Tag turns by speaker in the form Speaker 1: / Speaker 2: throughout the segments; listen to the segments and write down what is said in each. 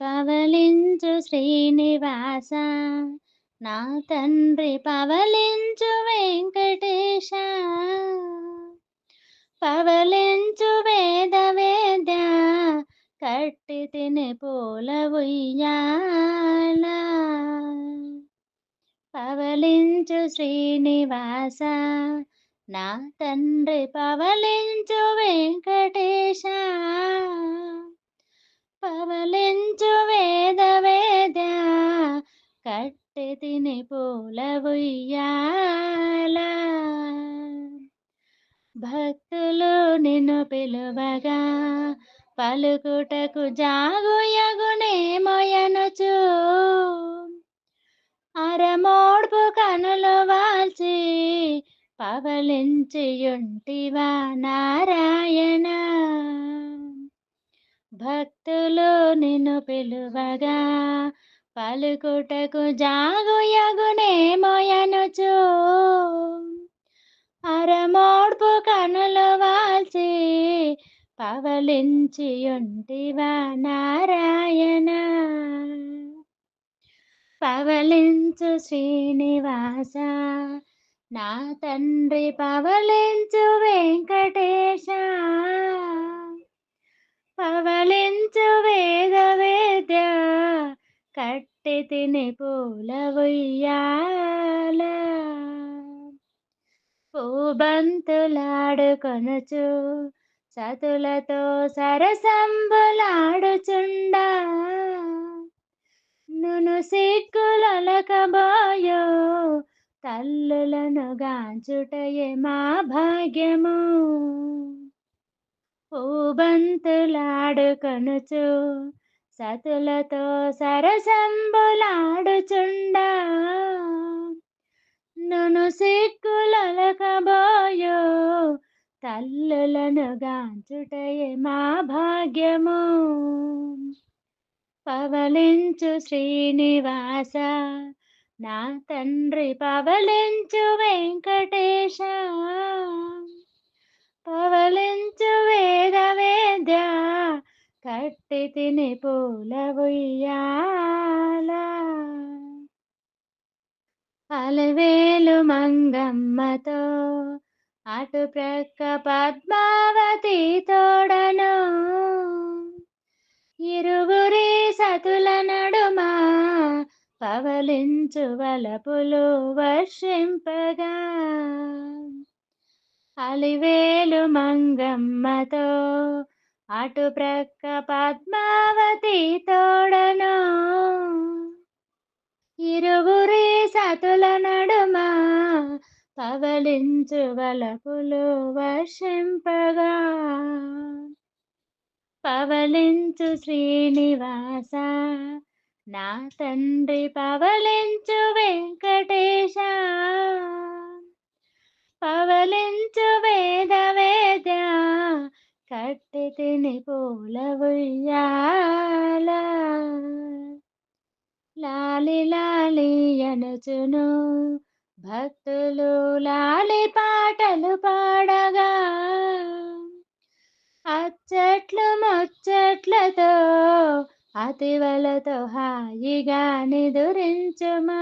Speaker 1: పవళించు శ్రీనివాస నా తండ్రి పవళించు వెంకటేశ పవళించు వేద వేద్య కట్టి తిని పూల ఉయ్యాల పవళించు శ్రీనివాస నా తండ్రి పవళించు వెంకటేశ పవళించు వేద వేద్య కట్టి తిని పూల ఉయ్యాల భక్తులు నిన్ను పిలువగా పలుకుటకు జాగుయగునే మొయనుచు అరమోడ్పు కనులు వాల్చి పవళించియుంటివా నారాయణ భక్తులు నిన్ను పిలువగా పలుకుటకు జాగుయగునే మొయనుచు అరమోడ్పు కనులు వాల్చి పవళించియుంటివా నారాయణ పవళించు శ్రీనివాస నా తండ్రి పవళించు వెంకటేశ పవళించు వేద వేద్య కట్టి తిని పూల ఉయ్యాల పూబంతులాడుకొనుచు సతులతో సరసంబులాడుచుండా నును సిగ్గులొలకబోయో తల్లులను గాంచుటయే మా భాగ్యము పూబంతులాడుకొనుచు సతులతో సరసంబులాడుచుండా నును సిగ్గులొలకబోయో తల్లులను గాంచుటయే మా భాగ్యము పవళించు శ్రీనివాస నా తండ్రి పవళించు వెంకటేశ పవళించు వేద వేద్య కట్టి తిని పూల ఉయ్యాల అలవేలు మంగమ్మతో అటు ప్రక్క పద్మావతి తోడను ఇరువురి సతుల నడుమ పవళించు వలపులు వర్షింపగా అలివేలు మంగమ్మతో అటు ప్రక్క పద్మావతి తోడను ఇరువురి సతుల నడుమ పవళించు వలపులు వర్షింపగా పవళించు శ్రీనివాస నా తండ్రి పవళించు వెంకటేశ పవళించు వేద వేద్య కట్టి తిని పూల ఉయ్యాల లాలి లాలి అనుచును భక్తులు లాలి పాటలు పాడగా అచ్చట్లు ముచ్చట్లతో అతివలతో హాయిగా నిదురించుమా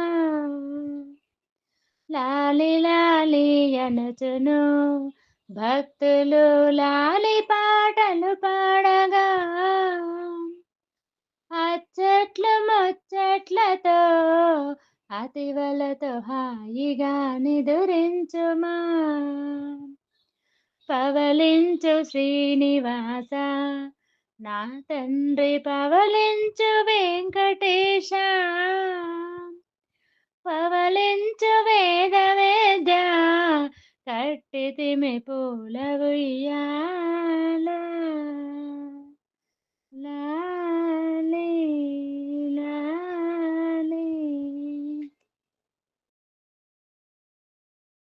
Speaker 1: లాలి లాలి అనుచును భక్తులు లాలి పాటలు పాడగా అచ్చట్లు ముచ్చట్లతో అతివలతో హాయిగా నిదురించుమా పవళించు శ్రీనివాస నా తండ్రి పవళించు వెంకటేశ పవళించు వేద వేద్య కట్టి తిమి పూల